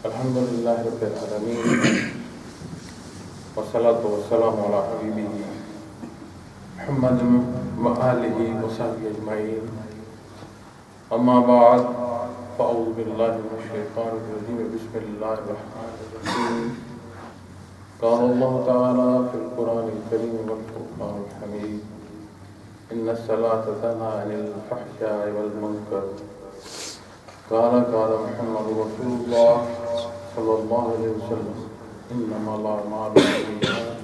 الحمد لله رب العالمين والصلاة والسلام على حبيبه محمد وآله وصحبه أجمعين. أما بعد فأعوذ بالله من الشيطان الرجيم. بسم الله الرحمن الرحيم. قال الله تعالى في القرآن الكريم والفرقان الحميد: إن الصلاة تنهى عن الفحشاء والمنكر. قال محمد رسول الله صلى الله عليه وسلم: إنما الأعمال بالنيات.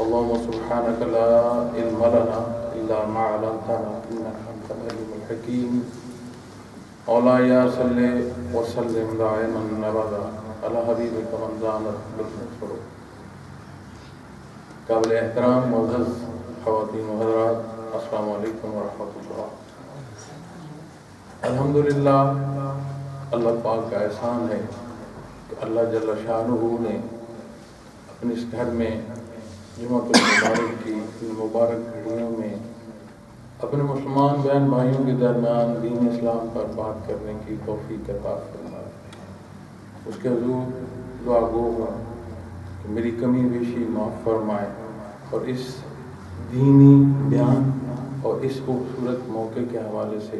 اللهم سبحانك لا علم لنا إلا ما علمتنا إنك أنت العليم الحكيم. مولاي صل وسلم دائما أبدا على حبيبك من زانت بالنصر. قابل احترام معزز خواتین و حضرات، السلام علیکم ورحمۃ اللہ. الحمدللہ اللہ پاک کا احسان ہے کہ اللہ جل شانہ نے اپنے اس گھر میں جمعۃ المبارک کی مبارک گھڑیوں میں اپنے مسلمان بہن بھائیوں کے درمیان دین اسلام پر بات کرنے کی توفیق عطا فرمائے. اس کے حضور دعا گو ہوں کہ میری کمی بیشی معاف فرمائے اور اس دینی بیان اور اس خوبصورت موقع کے حوالے سے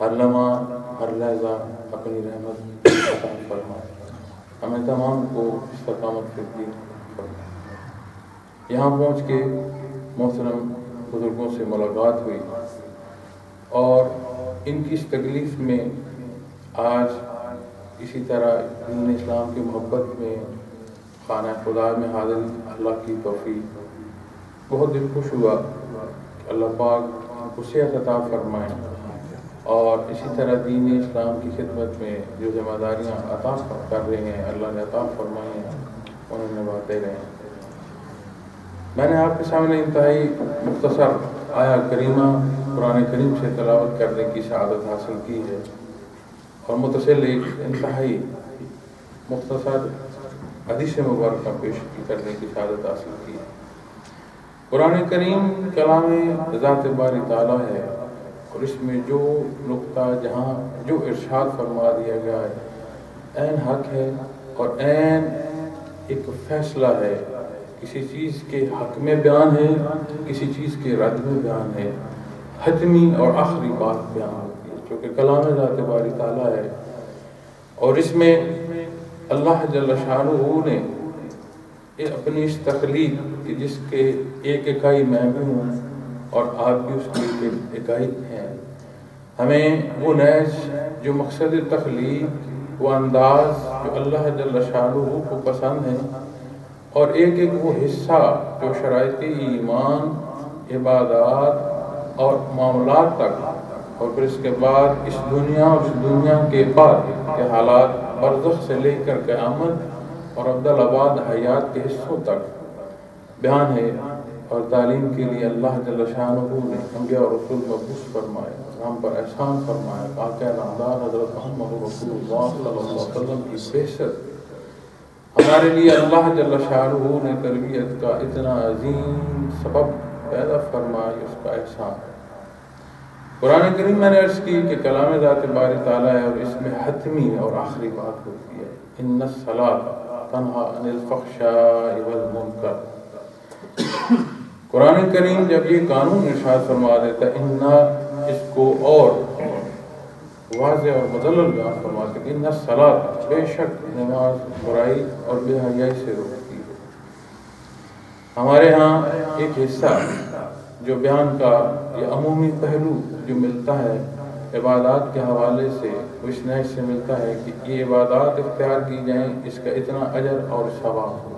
ہر لمحہ ہر لحظہ اپنی رحمت عطا فرمائے. ہمیں تمام کو استقامت فی الدین فرمائے. یہاں پہنچ کے محترم بزرگوں سے ملاقات ہوئی اور ان کی اس تکلیف میں آج اسی طرح دین اسلام کی محبت میں خانہ خدا میں حاضر اللہ کی توفیق. بہت دل خوش ہوا کہ اللہ پاک کو صحت عطا فرمائے اور اسی طرح دین اسلام کی خدمت میں جو ذمہ داریاں عطا کر رہے ہیں اللہ نے عطا فرمائے ہیں انہیں نبھاتے رہیں. میں نے آپ کے سامنے انتہائی مختصر آیا کریمہ قرآن کریم سے تلاوت کرنے کی سعادت حاصل کی ہے اور متصل ایک انتہائی مختصر حدیث مبارکہ پیش کرنے کی سعادت حاصل کی ہے. قرآن کریم کلام ذات باری تعالیٰ ہے اور اس میں جو نقطہ جہاں جو ارشاد فرما دیا گیا ہے عین حق ہے اور عین ایک فیصلہ ہے. کسی چیز کے حق میں بیان ہے، کسی چیز کے رد میں بیان ہے، حتمی اور آخری بات بیان ہوتی ہے جو کہ کلام ذات باری تعالیٰ ہے. اور اس میں اللہ جل شانہ نے اپنی اس تخلیق جس کے ایک اکائی میں بھی ہوں اور آپ بھی اس کی ایک اکائی ہیں، ہمیں وہ نیز جو مقصد تخلیق، وہ انداز جو اللہ جل شانہ کو پسند ہے اور ایک وہ حصہ جو شرائط ایمان، عبادات اور معاملات تک اور پھر اس کے بعد اس دنیا کے بعد کے حالات برزخ سے لے کر قیامت اور عبدالآباد حیات کے حصوں تک بیان ہے. اور تعلیم کے لیے اللہ جل شانہ نے انبیاء اور رسول مبعوث فرمائے، ہم پر احسان فرمایا. آقا نامدار حضرت محمد رسول اللہ صلی اللہ علیہ وسلم کی بعثت ہمارے لیے اللہ جل شانہ نے تربیت کا اتنا عظیم سبب پیدا فرمایا، اس کا احسان. قرآن کریم میں نے عرض کی کہ کلام ذات باری تعالیٰ ہے اور اس میں حتمی اور آخری بات ہوتی ہے: ان الصلاۃ تنہی عن الفحشاء والمنکر. قرآن کریم جب یہ قانون ارشاد فرما دیتا ہے، اس کو اور واضح اور مدلل بیان فرما کہ ان الصلاۃ، بے شک نماز برائی اور بے حیائی سے روکتی ہے. ہمارے ہاں ایک حصہ جو بیان کا یہ عمومی پہلو جو ملتا ہے عبادات کے حوالے سے، وہ اس نیز سے ملتا ہے کہ یہ عبادات اختیار کی جائیں، اس کا اتنا اجر اور ثواب ہو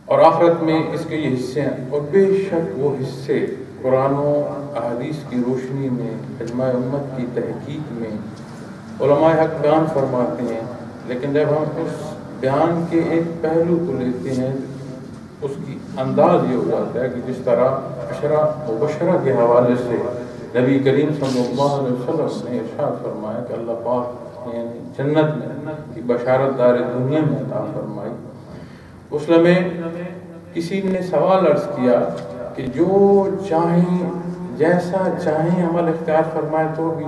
اور آخرت میں اس کے یہ حصے ہیں. اور بے شک وہ حصے قرآن و احادیث کی روشنی میں اجماع امت کی تحقیق میں علماء حق بیان فرماتے ہیں. لیکن جب ہم اس بیان کے ایک پہلو کو لیتے ہیں، اس کی انداز یہ ہو جاتا ہے کہ جس طرح عشرہ مبشرہ کے حوالے سے نبی کریم صلی اللہ علیہ وسلم نے ارشاد فرمایا کہ اللہ پاک نے جنت میں کی بشارت دار دنیا میں عطا فرمائی. اس لمحے کسی نے سوال عرض کیا کہ جو چاہیں جیسا چاہیں عمل اختیار فرمائے تو بھی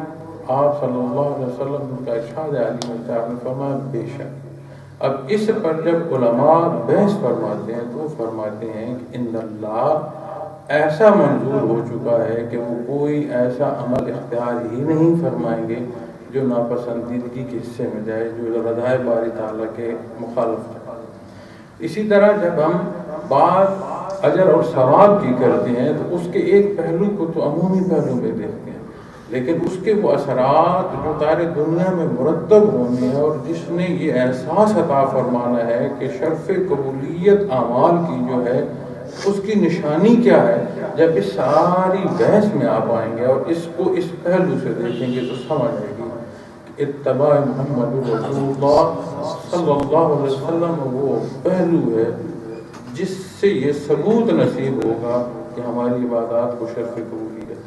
آپ صلی اللہ علیہ وسلم کا ارشاد علی میں آپ نے فرمایا بے شک. اب اس پر جب علماء بحث فرماتے ہیں تو فرماتے ہیں کہ ان اللہ ایسا منظور ہو چکا ہے کہ وہ کوئی ایسا عمل اختیار ہی نہیں فرمائیں گے جو ناپسندیدگی کے حصے میں جائے، جو رضائے باری تعالیٰ کے مخالف جائے. اسی طرح جب ہم بات اجر اور ثواب کی کرتے ہیں تو اس کے ایک پہلو کو تو عمومی پہلو میں دیکھتے ہیں، لیکن اس کے وہ اثرات جو سارے دنیا میں مرتب ہونے ہیں، اور جس نے یہ احساس عطا فرمانا ہے کہ شرف قبولیت اعمال کی جو ہے اس کی نشانی کیا ہے، جب اس ساری بحث میں آپ آئیں گے اور اس کو اس پہلو سے دیکھیں گے تو سمجھ آئے گی کہ اتباع محمد رسول اللہ صلی اللہ علیہ وسلم وہ پہلو ہے جس سے یہ ثبوت نصیب ہوگا کہ ہماری عبادات کو شرف قبولیت.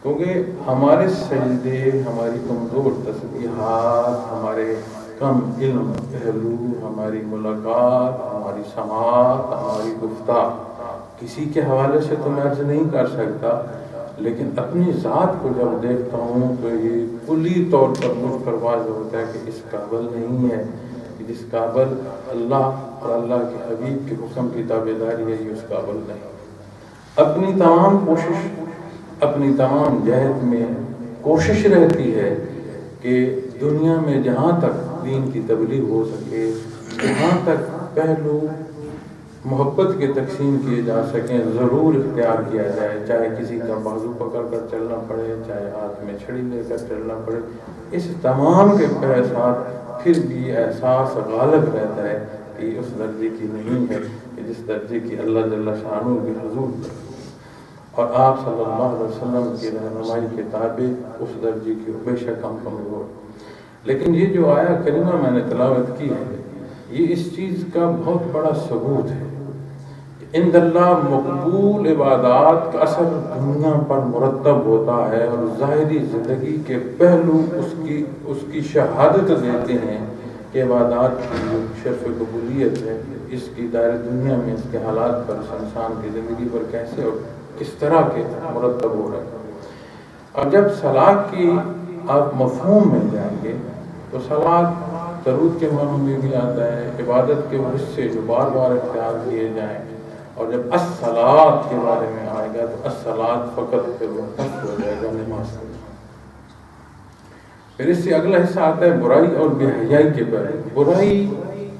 کیونکہ ہمارے سجدے، ہماری کمزور تسبیحات، ہمارے کم علم پہلو، ہماری ملاقات، ہماری سماعت، ہماری گفتار کسی کے حوالے سے تو میں عرض نہیں کر سکتا، لیکن اپنی ذات کو جب دیکھتا ہوں تو یہ کلی طور پر مجھ پر واضح ہوتا ہے کہ اس قابل نہیں ہے، جس قابل اللہ اور اللہ کے حبیب کے حکم کی تابعداری ہے یہ اس قابل نہیں. اپنی تمام کوشش، اپنی تمام جہد میں کوشش رہتی ہے کہ دنیا میں جہاں تک دین کی تبلیغ ہو سکے، جہاں تک پہلو محبت کے تقسیم کیے جا سکیں ضرور اختیار کیا جائے، چاہے کسی کا بازو پکڑ کر چلنا پڑے، چاہے ہاتھ میں چھڑی لے کر چلنا پڑے. اس تمام کے ساتھ پھر بھی احساس غالب رہتا ہے کہ اس درجے کی نہیں ہے کہ جس درجے کی اللہ جل شانہ کے حضور اور آپ صلی اللہ علیہ وسلم کی رہنمائی کے تابع اس درجے کی بے شک ہم کمزور. لیکن یہ جو آیا کریمہ میں نے تلاوت کی ہے یہ اس چیز کا بہت بڑا ثبوت ہے. عند اللہ مقبول عبادات کا اثر دنیا پر مرتب ہوتا ہے، اور ظاہری زندگی کے پہلو اس کی شہادت دیتے ہیں کہ عبادات کی جو شرف قبولیت ہے اس کی دائرہ دنیا میں اس کے حالات پر، اس انسان کی زندگی پر کیسے اور کس طرح کے مرتب ہو رہے ہیں. اور جب صلاح کی آپ مفہوم میں جائیں گے تو صلاح درود کے معنی میں بھی آتا ہے، عبادت کے حصے جو بار بار اختیار کیے جائیں. اور جب الصلاۃ کے بارے میں آئے گا تو الصلاۃ فقط پھر مختص ہو جائے گا نماز. پھر اس سے اگلا حصہ آتا ہے برائی اور بے حیائی کے بارے میں. برائی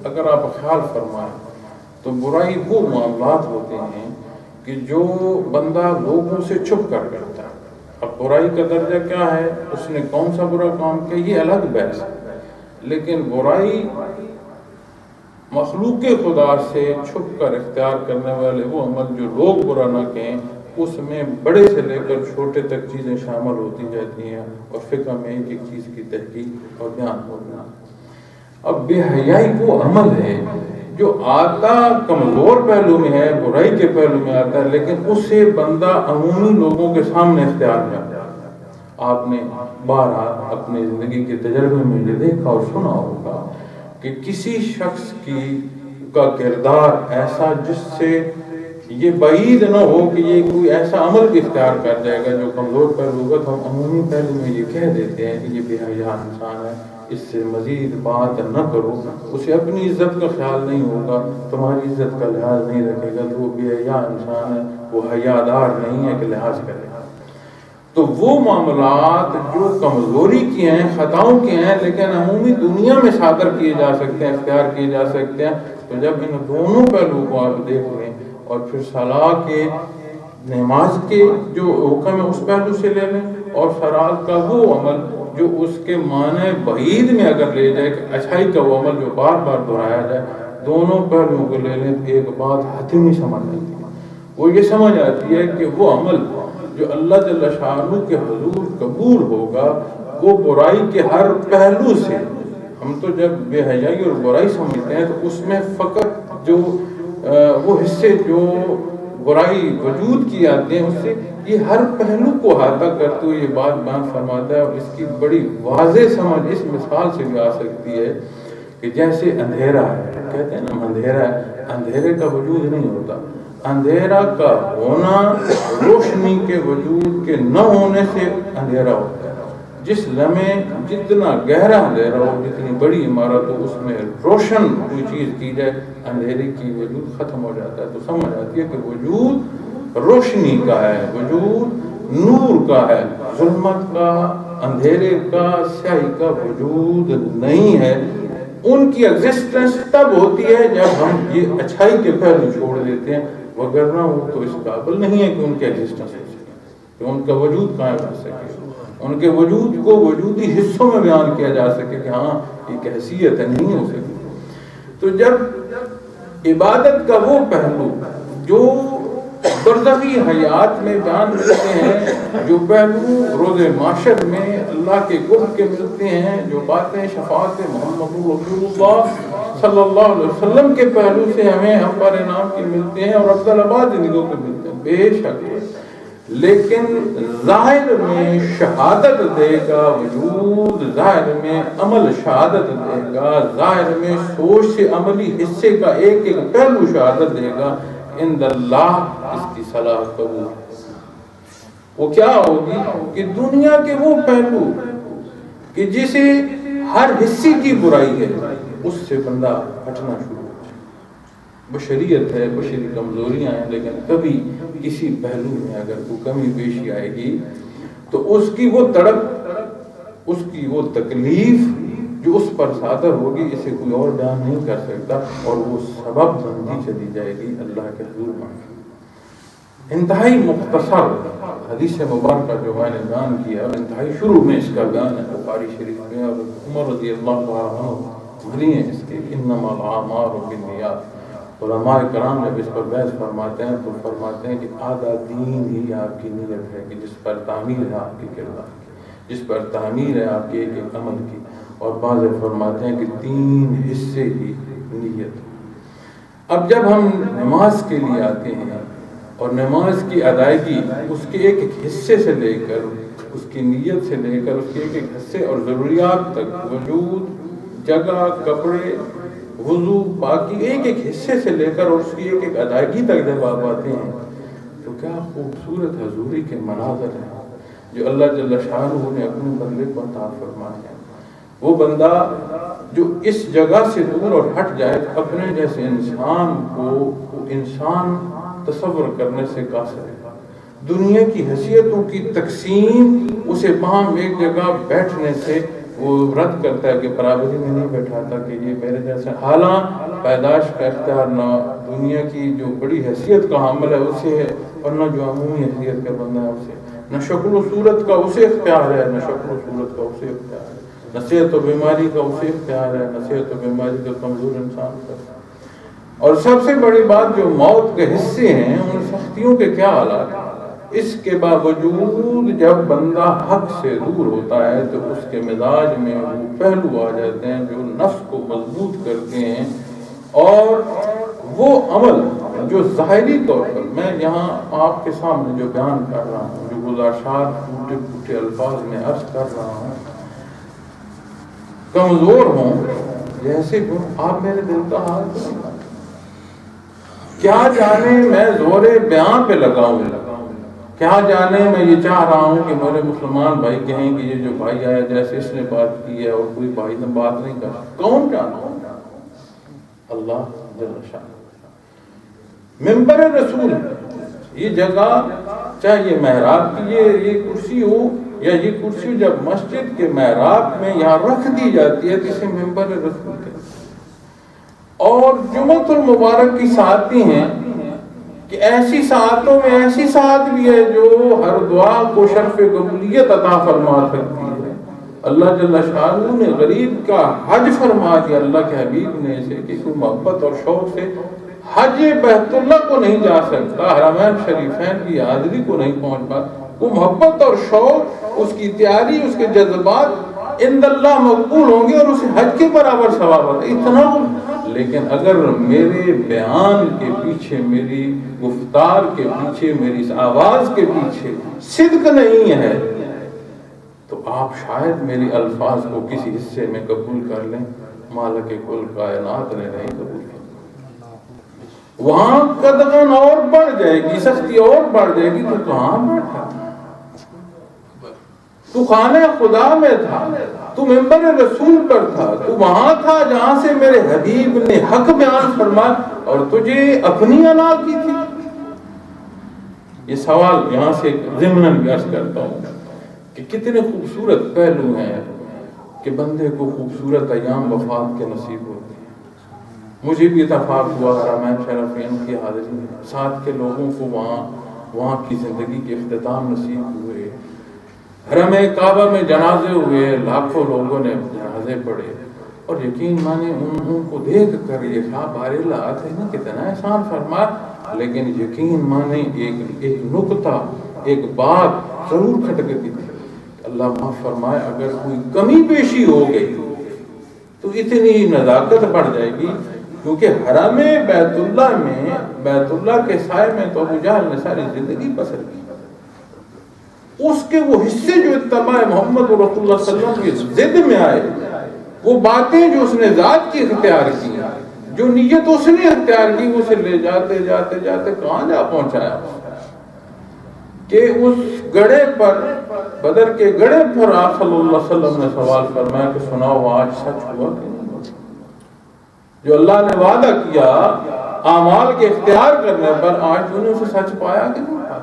اگر آپ خیال فرمائیں تو برائی وہ معاملات ہوتے ہیں کہ جو بندہ لوگوں سے چھپ کر کرتا ہے. اب برائی کا درجہ کیا ہے، اس نے کون سا برا کام کیا، یہ الگ بحث ہے. لیکن برائی مخلوق خدا سے چھپ کر اختیار کرنے والے وہ عمل جو لوگ برا نہ کہیں، اس میں بڑے سے لے کر چھوٹے تک چیزیں شامل ہوتی جاتی ہیں، اور فقہ میں ایک ایک چیز کی تحقیق اور بیان ہونا. اب بے حیائی وہ عمل ہے جو آتا کمزور پہلو میں ہے، برائی کے پہلو میں آتا ہے، لیکن اس سے بندہ عمومی لوگوں کے سامنے اختیار کرتا ہے. آپ نے بارہا اپنی زندگی کے تجربے میں یہ دیکھا اور سنا ہوگا کہ کسی شخص کا کردار ایسا جس سے یہ بعید نہ ہو کہ یہ کوئی ایسا عمل بھی اختیار کر جائے گا جو کمزور پہلو ہوگا تو ہم عمومی پہلو میں یہ کہہ دیتے ہیں کہ یہ بے حیا انسان ہے، اس سے مزید بات نہ کرو. اسے اپنی عزت کا خیال نہیں ہوگا، تمہاری عزت کا لحاظ نہیں رکھے گا، تو وہ بے حیا انسان ہے، وہ حیادار نہیں ہے کہ لحاظ کرے. تو وہ معاملات جو کمزوری کی ہیں، خطاؤں کے ہیں، لیکن عمومی دنیا میں صادر کیے جا سکتے ہیں، اختیار کیے جا سکتے ہیں. تو جب ان دونوں پہلو کو آپ دیکھ لیں اور پھر صلاح کے نماز کے جو حکم ہے اس پہلو سے لے لیں، اور صلاح کا وہ عمل جو اس کے معنی بعید میں اگر لے جائے کہ اچھائی کا وہ عمل جو بار بار دہرایا جائے، دونوں پہلوؤں کو لے لیں تو ایک بات حتمی سمجھ آتی ہے. وہ یہ سمجھ آتی ہے کہ وہ عمل جو اللہ جل شانہ کے حضور قبول ہوگا وہ برائی کے ہر پہلو سے. ہم تو جب بے حیائی اور برائی سمجھتے ہیں تو اس میں فقط جو وہ حصے جو برائی وجود کی آتے ہیں اس سے یہ ہر پہلو کو احاطہ کرتے ہوئے یہ بات بیان فرماتا ہے. اور اس کی بڑی واضح سمجھ اس مثال سے بھی آ سکتی ہے کہ جیسے اندھیرا ہے، کہتے ہیں نا اندھیرا ہے، اندھیرے کا وجود نہیں ہوتا. اندھیرا کا ہونا روشنی کے وجود کے نہ ہونے سے اندھیرا ہوتا ہے. جس لمحے جتنا گہرا اندھیرا ہو، جتنی بڑی عمارت ہو، اس میں روشن کوئی چیز کی جائے، اندھیرے کی وجود ختم ہو جاتا ہے. تو سمجھ آتی ہے کہ وجود روشنی کا ہے، وجود نور کا ہے، ظلمت کا، اندھیرے کا، سیاہی کا وجود نہیں ہے. ان کی ایگزسٹنس تب ہوتی ہے جب ہم یہ اچھائی کے پہلو چھوڑ دیتے ہیں، وگرنہ وہ تو اس قابل نہیں ہے کہ ان کی ایگزسٹنس ہو سکے، کہ ان کا وجود قائم رہ سکے، ان کے وجود کو وجودی حصوں میں بیان کیا جا سکے کہ ہاں یہ حیثیت ہے، نہیں ہو سکتی. تو جب عبادت کا وہ پہلو جو برزخی حیات میں بیان ملتے ہیں، جو پہلو روز محشر میں اللہ کے قرب کے ملتے ہیں، جو باتیں شفاعت محمد رسول اللہ صلی اللہ علیہ وسلم کے پہلو سے ہمیں امبار انعام کی ملتے ہیں اور افضل زندگیوں کے ملتے ہیں، بے شک. لیکن ظاہر میں شہادت دے گا وجود، ظاہر میں عمل شہادت دے گا، ظاہر میں سوچ سے عملی حصے کا ایک ایک پہلو شہادت دے گا. عند اللہ اس کی صلاح قبول. وہ کیا ہوگی کہ دنیا کے وہ پہلو کہ جسے ہر حصے کی برائی ہے اس سے بندہ ہٹنا شروع ہو جائے. بشریت ہے، بشری کمزوریاں ہیں، لیکن کبھی کسی پہلو میں اگر کوئی کمی بیشی آئے گی تو اس کی وہ تڑپ، اس کی وہ تکلیف جو اس پر صادر ہوگی، اسے کوئی اور بیان نہیں کر سکتا، اور وہ سبب بنتی چلی جائے گی اللہ کے حضور میں. انتہائی مختصر حدیث مبارکہ جو میں نے بیان کیا، اور انتہائی شروع میں اس کا بیان ہے بخاری شریف میں، اور عمر رضی اللہ عنہ مری ہیں اس کے انما الاعمال بالنیات. علماء کرام جب اس پر بحث فرماتے ہیں تو فرماتے ہیں کہ آدھا دین ہی آپ کی نیت ہے، کہ جس پر تعمیر ہے آپ کے کردار کی، جس پر تعمیر ہے آپ کے ایک ایک عمل کی. اور بعض فرماتے ہیں کہ 3 حصے ہی نیت. اب جب ہم نماز کے لیے آتے ہیں اور نماز کی ادائیگی اس کے ایک ایک حصے سے لے کر، اس کی نیت سے لے کر، اس کے ایک ایک حصے اور ضروریات تک، وجود، جگہ، کپڑے، وضو، باقی ایک ایک حصے سے لے کر اور اس کی ایک ایک ادائیگی تک جب آپ آتے ہیں تو کیا خوبصورت حضوری کے مناظر ہیں جو اللہ جل شانہ نے اپنے بندے کو عطا فرمائے ہیں. وہ بندہ جو اس جگہ سے دور اور ہٹ جائے، اپنے جیسے انسان کو انسان تصور کرنے سے قاصر ہے. دنیا کی حیثیتوں کی تقسیم اسے باہم ایک جگہ بیٹھنے سے وہ رد کرتا ہے کہ برابری میں نہیں بیٹھاتا کہ یہ میرے جیسے. حالانکہ پیدائش کا اختیار نہ دنیا کی جو بڑی حیثیت کا حامل ہے اسے ہے، اور نہ جو عمومی حیثیت کا بندہ ہے اسے. نہ شکل و صورت کا اسے اختیار ہے، نہ شکل و صورت کا اسے اختیار ہے، نہ صحت و بیماری کا اسے اختیار ہے، نہ صحت و بیماری کا کمزور انسان کا. اور سب سے بڑی بات جو موت کے حصے ہیں، ان سختیوں کے کیا حالات ہیں. اس کے باوجود جب بندہ حق سے دور ہوتا ہے تو اس کے مزاج میں وہ پہلو آ جاتے ہیں جو نفس کو مضبوط کرتے ہیں، اور وہ عمل جو ظاہری طور پر میں یہاں آپ کے سامنے جو بیان کر رہا ہوں، جو گزارشات ٹوٹے پھوٹے الفاظ میں عرض کر رہا ہوں، کمزور ہوں جیسے ہوں، آپ میرے دل کا حال نہیں. کیا جانے میں زور بیان پہ لگاؤں، کیا جانے میں یہ چاہ رہا ہوں کہ میرے مسلمان بھائی کہیں کہ یہ جو بھائی آیا جیسے اس نے بات کی ہے اور کوئی بھائی نے بات نہیں کر. کون جانا؟ اللہ جل شانہ. منبر رسول یہ جگہ، چاہے یہ محراب کی یہ کرسی ہو یا یہ کرسی جب مسجد کے محراب میں یہاں رکھ دی جاتی ہے تو اسے منبر رسول کہتے ہیں. اور جمعۃ المبارک کی ساعتیں ہیں کہ ایسی ساعتوں میں ایسی ساعت بھی ہے جو ہر دعا کو شرف قبولیت عطا فرما سکتی ہے. اللہ جل شانہ نے غریب کا حج فرما دیا، اللہ کے حبیب نے اسے کہ کوئی محبت اور شوق سے حج بیت اللہ کو نہیں جا سکتا، حرمین شریفین کی حاضری کو نہیں پہنچ پاتا. وہ محبت اور شوق، اس کی تیاری، اس کے جذبات عند اللہ مقبول ہوں گے اور اسے حج کے برابر ثواب ہوتا ہے. اتنا. لیکن اگر میرے بیان کے پیچھے، میری گفتار کے پیچھے، میری آواز کے پیچھے صدق نہیں ہے تو آپ شاید میری الفاظ کو کسی حصے میں قبول کر لیں، مالک کل کائنات نے نہیں قبول کیا. وہاں قدغن اور بڑھ جائے گی، سختی اور بڑھ جائے گی. تو کہاں بیٹھا تو خانہ خدا میں تھا، تو منبر رسول پر تھا، تو وہاں تھا جہاں سے میرے حبیب نے حق بیان فرمایا اور تجھے اپنی انا کی تھی۔ یہ سوال یہاں سے ضمناً عرض کرتا ہوں کہ کتنے خوبصورت پہلو ہیں کہ بندے کو خوبصورت ایام وفات کے نصیب ہوتے ہیں۔ مجھے بھی اتفاق ہوا حرمین شریفین کی حاضری میں، ساتھ کے لوگوں کو وہاں کی زندگی کے اختتام نصیب ہوئے، حرم کعبہ میں جنازے ہوئے، لاکھوں لوگوں نے جنازے پڑھے، اور یقین مانے ان کو دیکھ کر یہ خواب بارے لات ہے نا کتنا احسان فرمایا، لیکن یقین مانے ایک نقطہ، ایک بات ضرور کھٹکتی تھی۔ اللہ معاف فرمائے اگر کوئی کمی پیشی ہو گئی تو اتنی نزاکت بڑھ جائے گی، کیونکہ حرم بیت اللہ میں، بیت اللہ کے سائے میں تو ابو جہل نے ساری زندگی بسر کی، اس کے وہ حصے جو اتباع محمد رسول اللہ صلی اللہ علیہ وسلم کی ضد میں آئے، وہ باتیں جو اس نے ذات کی اختیار کی، جو نیت اس نے اختیار کی، اسے لے جاتے جاتے جاتے کہاں جا پہنچایا کہ اس گڑھے پر، بدر کے گڑھے پر آپ صلی اللہ علیہ وسلم نے سوال فرمایا کہ سناؤ آج سچ ہوا کہ نہیں ہوا؟ جو اللہ نے وعدہ کیا اعمال کے اختیار کرنے پر، آج تو نے اسے سچ پایا کہ نہیں پایا؟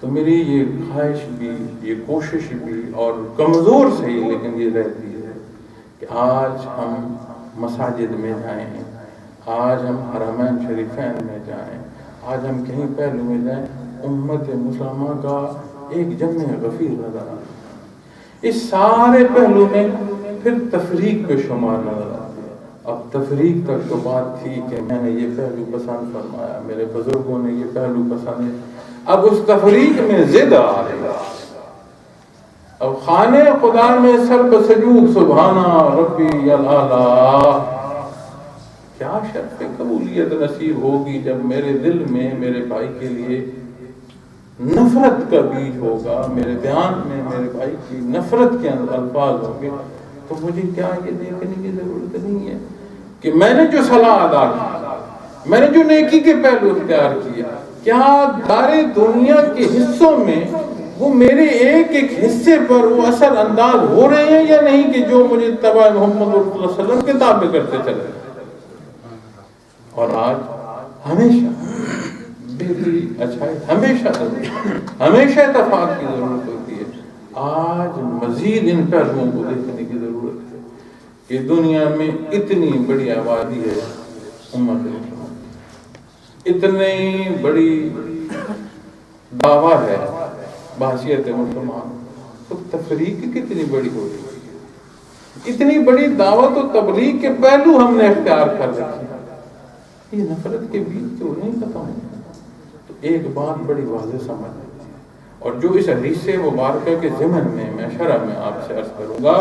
تو میری یہ خواہش بھی، یہ کوشش بھی، اور کمزور سے ہی لیکن یہ رہتی ہے کہ آج ہم مساجد میں جائیں، آج ہم حرمین شریفین میں جائیں، آج ہم کہیں پہلو میں جائیں، امت مسلمہ کا ایک جمع غفیر نظر آتا ہے۔ اس سارے پہلو میں پھر تفریق پہ شمار نظر آتی ہے۔ اب تفریق تک تو بات تھی کہ میں نے یہ پہلو پسند فرمایا، میرے بزرگوں نے یہ پہلو پسند ہے، اب اس تفریق میں ضد آ رہی ہے۔ اب خانے خدا میں سر بسجود سبحانہ ربی الاعلیٰ، کیا شرف قبولیت نصیب ہوگی جب میرے دل میں میرے بھائی کے لیے نفرت کا بیج ہوگا، میرے بیان میں میرے بھائی کی نفرت کے الفاظ ہوں گے، تو مجھے کیا یہ دیکھنے کی ضرورت نہیں ہے کہ میں نے جو صلاح ادا کی، میں نے جو نیکی کے پہلو اختیار کیا، کیا سارے دنیا کے حصوں میں وہ میرے ایک ایک حصے پر وہ اثر انداز ہو رہے ہیں یا نہیں، کہ جو مجھے تبع محمد صلی اللہ علیہ وسلم کے تابع کرتے چلے۔ اور آج ہمیشہ بہتری اچھائی، ہمیشہ اتفاق کی ضرورت ہوتی ہے۔ آج مزید ان پہلوؤں کو دیکھنے کی ضرورت ہے کہ دنیا میں اتنی بڑی آبادی ہے امت مسلمہ، اتنی بڑی دعویٰ ہے بحثیت مسلمان، تو تفریق کتنی بڑی ہو رہی ہے، اتنی بڑی دعوت و تبلیغ کے پہلو ہم نے اختیار کر رکھے، یہ نفرت کے بیچ تو نہیں ختم ہوتا۔ تو ایک بات بڑی واضح سمجھ لیتی ہے، اور جو اس حدیث مبارکہ کے ضمن میں میں شرح میں آپ سے عرض کروں گا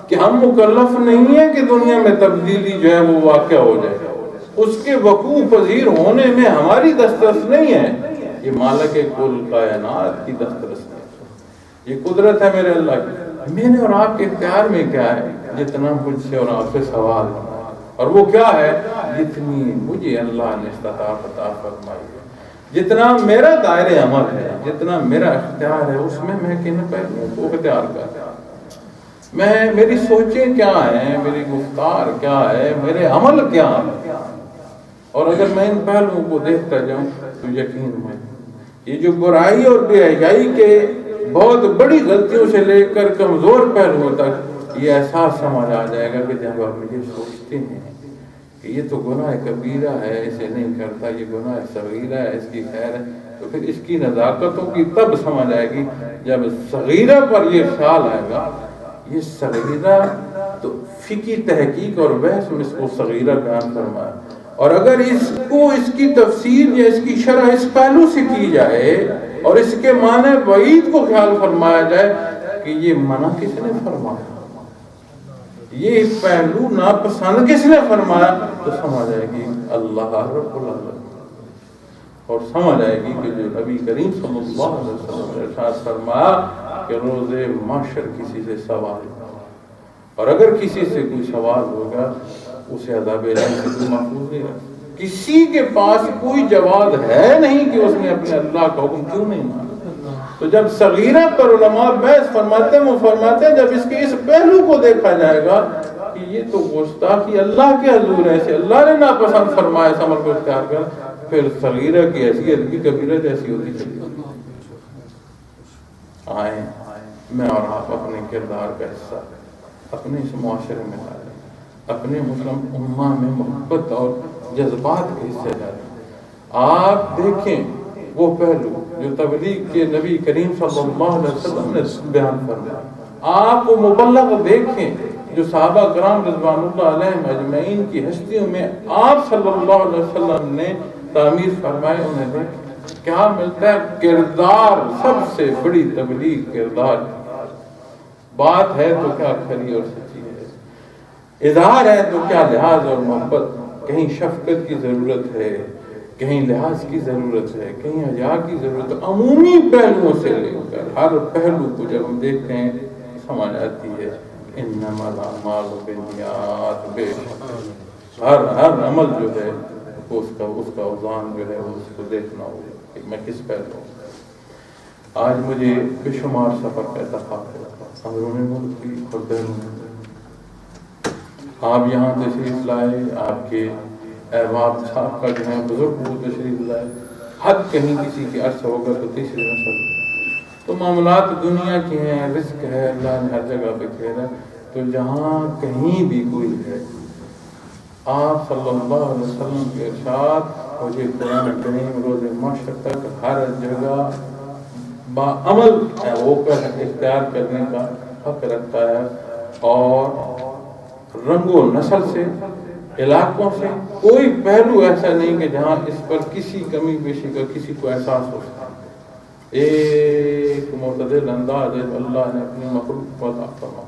کہ ہم مکلف نہیں ہیں کہ دنیا میں تبدیلی جو ہے وہ واقع ہو جائے، اس کے وقوع پذیر ہونے میں ہماری دسترس نہیں ہے، یہ مالک کل کائنات کی دسترس ہے، یہ قدرت ہے میرے اللہ کی۔ میں نے اور آپ کے اختیار میں کیا ہے؟ جتنا مجھ سے اور آپ سے سوال ہے، اور وہ کیا ہے؟ جتنی مجھے اللہ نے استطاعت عطا فرمائی ہے، جتنا میرا دائرہ عمل ہے، جتنا میرا اختیار ہے، اس میں کن پہلوؤں کو اختیار کرتا ہوں، میری سوچیں کیا ہیں، میری گفتار کیا ہے، میرے عمل کیا ہے، اور اگر میں ان پہلوؤں کو دیکھتا جاؤں تو یقین ہے یہ جو برائی اور بے حیائی کے بہت بڑی غلطیوں سے لے کر کمزور پہلوؤں تک یہ احساس سمجھ آ جائے گا کہ جب آپ یہ سوچتے ہیں کہ یہ تو گناہ کبیرہ ہے، اسے نہیں کرتا، یہ گناہ صغیرہ ہے، اس کی خیر ہے، تو پھر اس کی نزاکتوں کی تب سمجھ آئے گی جب صغیرہ پر یہ خیال آئے گا۔ یہ صغیرہ تو فقہی تحقیق اور بحث میں اس کو صغیرہ بیان فرمایا، اور اگر اس کو، اس کی تفسیر یا اس کی شرح اس پہلو سے کی جائے اور اس کے معنی وعید کو خیال فرمایا جائے کہ یہ منع کس نے فرمایا، یہ پہلو ناپسند کس نے فرمایا، تو سمجھ آئے گی اللہ رب العالمین، اور سمجھ آئے گی کہ جو نبی کریم صلی اللہ علیہ وسلم نے ارشاد فرمایا کہ روز محشر کسی سے سوال ہوگا، اور اگر کسی سے کوئی سوال ہوگا اسے عذاب الہی سے کوئی محفوظ نہیں رہا، کسی کے پاس کوئی جواب ہے نہیں کہ اس نے اپنے اللہ کا حکم کیوں نہیں مانا۔ تو جب صغیرہ پر علماء بحث فرماتے ہیں، وہ فرماتے ہیں جب اس کے اس پہلو کو دیکھا جائے گا کہ یہ تو گستاخی اللہ کے حضور ہے، اسے اللہ نے ناپسند فرمایا اس عمل کو اختیار کر، پھر صغیرہ کی حیثیت بھی کبیرہ جیسی ہوتی چلی جاتی ہے۔ آئیں میں اور آپ اپنے کردار کا حصہ اپنے اس معاشرے میں ڈالیں، اپنے مسلم امہ میں محبت اور جذبات کے حصے ڈالیں۔ آپ دیکھیں وہ پہلو جو تبلیغ کے نبی کریم صلی اللہ علیہ وسلم نے بیان فرمایا، آپ وہ مبلغ دیکھیں جو صحابہ کرام رضوان اللہ علیہم اجمعین کی ہستیوں میں آپ صلی اللہ علیہ وسلم نے تعمیر فرمائے، انہیں دیکھیں کیا ملتا ہے۔ کردار سب سے بڑی تبلیغ کردار، بات ہے تو کیا کھری اور سچی ہے، اظہار ہے تو کیا لحاظ اور محبت، کہیں شفقت کی ضرورت ہے، کہیں لحاظ کی ضرورت ہے، کہیں حیا کی ضرورت ہے۔ عمومی پہلوؤں سے لے کر ہر پہلو کو جب ہم دیکھتے ہیں سمجھ آتی ہے انما الاعمال بالنیات، بے شک ہر عمل جو ہے اس کا اوزان جو ہے اس کو دیکھنا ہوگا کہ میں کس پہلو۔ آج مجھے بے شمار سفر کا اتفاق ہے، اندرون ملک کی اور بیرون ملک۔ آپ یہاں تشریف لائے، آپ کے احباب صاحب کا جو ہے بزرگ وہ تشریف لائے، حد کہیں کسی کے عرصہ ہوگا تو تیسری نسل، تو معاملات دنیا کے ہیں، رزق ہے، اللہ نے ہر جگہ پہ کھیلا، تو جہاں کہیں بھی کوئی ہے، آپ صلی اللہ علیہ وسلم کے ارشاد مجھے قرآن کریم روز محشر تک ہر جگہ باعمل وہ کر اختیار کرنے کا حق رکھتا ہے، اور رنگ و نسل سے، علاقوں سے کوئی پہلو ایسا نہیں کہ جہاں اس پر کسی کمی بیشی کا کسی کو احساس ہو سکتا ہے۔ ایک معتدل انداز ہے اللہ نے اپنی مخلوق کو عطا فرمایا۔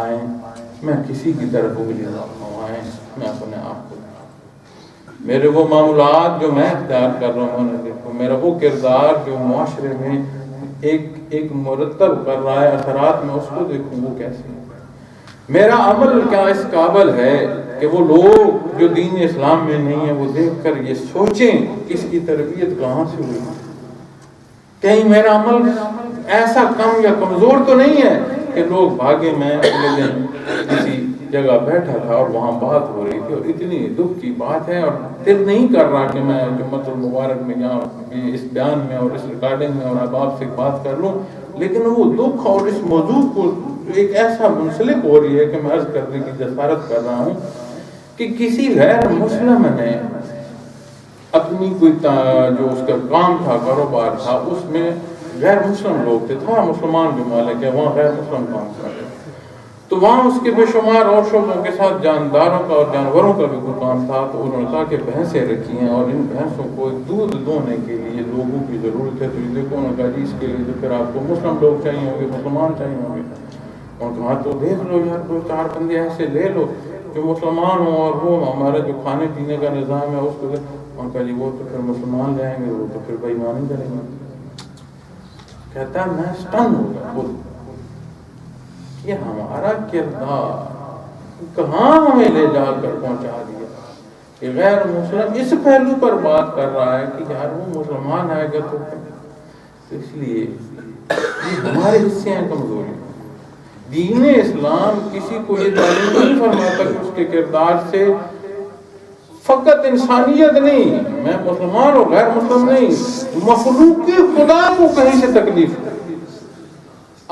آئیں میں کسی کی طرف انگلی نہ اٹھاؤں، آئیں میں اپنے آپ کو، میرے وہ معاملات جو میں اختیار کر رہا ہوں دیکھو، میرا وہ کردار جو معاشرے میں ایک مرتب کر رہا ہے اثرات میں، اس کو دیکھوں وہ کیسے ہے، میرا عمل کیا اس قابل ہے کہ وہ لوگ جو دین اسلام میں نہیں ہیں وہ دیکھ کر یہ سوچیں کہ اس کی تربیت کہاں سے ہوئی، کہیں میرا عمل ایسا کم یا کمزور تو نہیں ہے کہ لوگ بھاگے، میں اگلے دن کسی جگہ بیٹھا تھا اور وہاں بات ہو رہی تھی اور اتنی دکھ کی بات ہے، اور دل نہیں کر رہا کہ میں جمعۃ المبارک میں یہاں اس بیان میں اور اس ریکارڈنگ میں اور اب آپ سے بات کر لوں، لیکن وہ دکھ اور اس موضوع کو ایک ایسا منسلک ہو رہی ہے کہ میں عرض کرنے کی جسارت کر رہا ہوں کہ کسی غیر مسلم نے اپنی کوئی جو اس کا کام تھا، کاروبار تھا، اس میں غیر مسلم لوگ تھے، تھا مسلمان جو مالک ہے، وہاں غیر مسلم کام کر رہے، تو وہاں اس کے بے شمار اور شعبوں کے ساتھ جانداروں کا اور جانوروں کا بھی کوئی کام تھا، تو انہوں نے کہا کہ بھینسیں رکھی ہیں اور ان بھینسوں کو دودھ دونے کے لیے لوگوں کی ضرورت ہے، تو یہ دیکھو، انہوں نے کہا جی اس کے لیے تو پھر آپ کو مسلم لوگ چاہیے ہوں گے، مسلمان چاہیے ہوں گے، اور کہا تو دیکھ لو یار دو چار بندے ایسے لے لو جو مسلمان ہوں اور وہ ہمارا جو کھانے پینے کا نظام ہے اس کو، ان کا جی وہ تو پھر مسلمان لے آئیں گے، وہ تو پھر بے ایمانی کریں گے۔ کہتا ہے میں سٹن ہو گیا، خود یہ ہمارا کردار کہاں ہمیں لے جا کر پہنچا دیا کہ غیر مسلم اس پہلو پر بات کر رہا ہے کہ یار وہ مسلمان آئے گا تو اس لیے یہ ہمارے حصے ہیں کمزوری۔ دین اسلام کسی کو یہ تعلیم نہیں فرماتا کہ اس کے کردار سے فقط انسانیت نہیں، میں مسلمان اور غیر مسلم نہیں، مخلوق کے خدا کو کہیں سے تکلیف ہے۔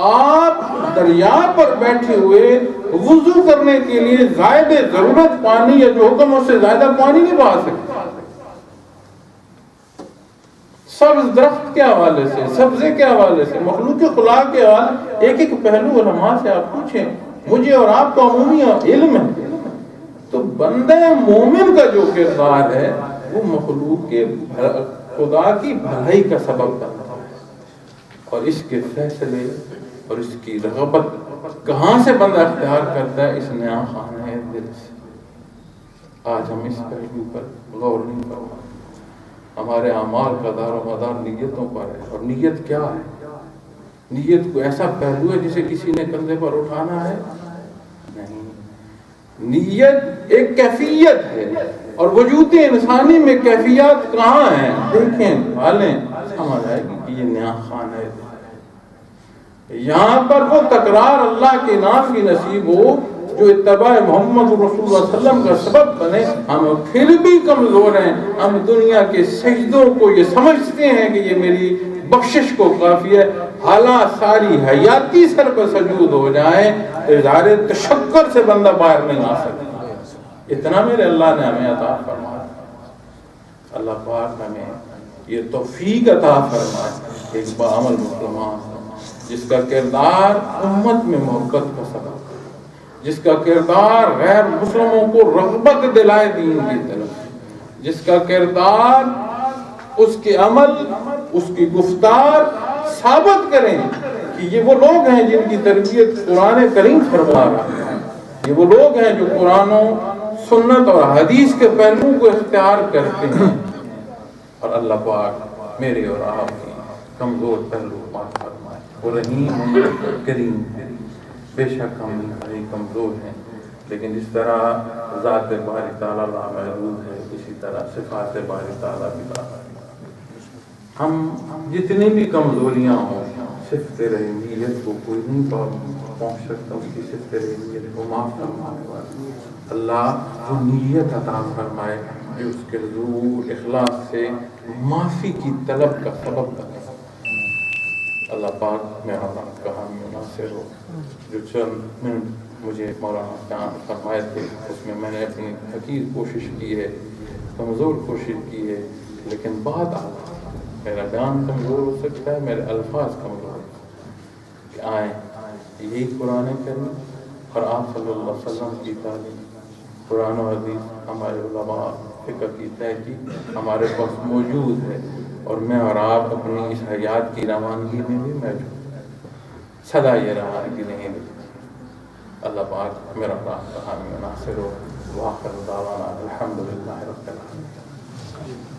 آپ دریا پر بیٹھے ہوئے وضو کرنے کے لیے زائد ضرورت پانی یا جو حکم اس سے زیادہ پانی نہیں بہا سکتے۔ سبز درخت کے حوالے سے، سبزے کے حوالے سے، مخلوق خلا کے حوالے، ایک ایک پہلو علماء سے آپ پوچھیں، مجھے اور آپ کو عمومی علم ہے، تو بندہ مومن کا جو کردار ہے وہ مخلوق کے خدا کی بھلائی کا سبب بنتا ہے، اور اس کے فیصلے اور اس کی رغبت کہاں سے بندہ اختیار کرتا ہے؟ اس نیا خانہ دل سے۔ آج ہم اس پہلو پر غور نہیں کر رہے، ہمارے اعمال کا دار و مدار نیتوں پر ہے، اور نیت کیا ہے؟ نیت کو ایسا پہلو ہے جسے کسی نے کندھے پر اٹھانا ہے؟ نہیں، نیت ایک کیفیت ہے، اور وجود انسانی میں کیفیات کہاں ہیں؟ دیکھیں، بھالیں، سمجھ آئے گی کہ یہ نیا خان ہے. یہاں پر وہ تکرار اللہ کے نام کی نصیب ہو جو اتباع محمد رسول اللہ صلی اللہ علیہ وسلم کا سبب بنے. ہم پھر بھی کمزور ہیں. ہم دنیا کے سجدوں کو یہ سمجھتے ہیں کہ یہ میری بخشش کو کافی ہے، حالانکہ ساری حیاتی سر پر سجود ہو جائیں اظہار تشکر سے بندہ باہر نہیں آ سکتا. اتنا میرے اللہ نے ہمیں عطا فرمایا. اللہ پاک ہمیں یہ توفیق عطا فرمائے. ایک باعمل مسلمان جس کا کردار امت میں محبت کا سبب، جس کا کردار غیر مسلموں کو رغبت دلائے دین کی طرف، جس کا کردار اس کے عمل اس کی گفتار ثابت کریں کہ یہ وہ لوگ ہیں جن کی تربیت قرآن کریم فرما رہا ہے. یہ وہ لوگ ہیں جو قرآن و سنت اور حدیث کے پہلوؤں کو اختیار کرتے ہیں. اور اللہ پاک میرے اور آپ کی کمزور پہلو پاک فرمائے. وہ رحیم کریم ہے. بے شک ہم بڑے کمزور ہیں، لیکن اس طرح ذات باری تعالیٰ لامحدود ہے، اسی طرح صفات باری تعالیٰ بھی لامحدود. ہم جتنی بھی کمزوریاں ہوں صفت رحیمیت کو کوئی نہیں پہنچ سکتا. اس کی صفت رحیمیت کو معاف فرمانے والا اللہ وہ نیت عطا فرمائے جو اس کے حضور اخلاص سے معافی کی طلب کا سبب بنے. اللہ پاک میرا بات کا حامی ناصر ہو. جو چند منٹ مجھے مولانا جان فرمائے تھے اس میں میں نے اپنی حقیق کوشش کی ہے، کمزور کوشش کی ہے، لیکن بات آتا میرا بیان کمزور ہو سکتا ہے، میرے الفاظ کمزور ہو سکتے کہ آئیں یہی قرآن کریم اور آپ صلی اللہ علیہ وسلم کی تعلیم، قرآن و حدیث ہمارے علماء فقہ کی تحقیق ہمارے پاس موجود ہے، اور میں اور آپ اپنی اس حیات کی روانگی میں بھی موجود سدا یہ روانگی نہیں دی. اللہ پاک میرا راہ حامی و ناصر ہو. وآخر دعوانا الحمدللہ رب العالمین.